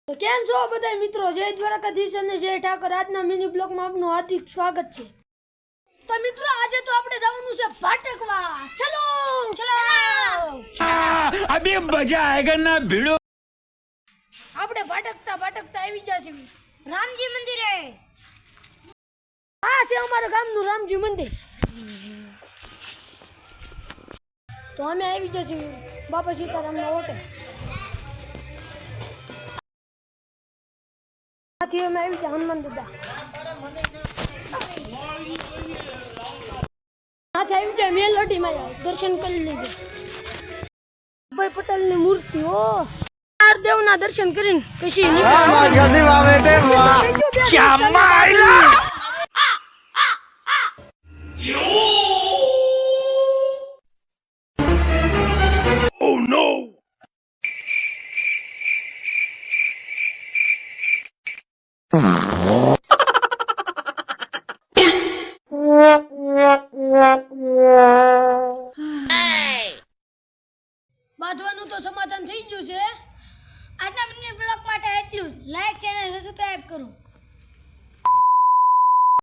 તો કેમ છો બધા મિત્રો? જય દ્વારકાધીશ અને જય ઠાકર. આજના મિની બ્લોગમાં આપનું હાર્દિક સ્વાગત છે. તો મિત્રો આજે તો આપણે જવાનું છે ભાટકવા. ચલો ચલો અભી મજા આયેગા ના ભીડો. આપણે ભાટકતા આવી જશે રામજી મંદિરે. આ છે અમારા ગામનું રામજી મંદિર. તો અમે આવી જશે બાપા સીતારામના ઓટે. આથી અમે આવી જાય હનુમાન દાદા. આથી આવી જાય મેલડીમાં દર્શન કરી લીધું. ભાઈ પટેલની મૂર્તિ. ઓ દેવના દર્શન કરીને પછી Oh no! બાંધવાનું તો સમાધાન થઈ ગયું છે. આજના મિની બ્લોગ માટે એટલું જ. લાઈક ચેનલ સબસ્ક્રાઇબ કરો.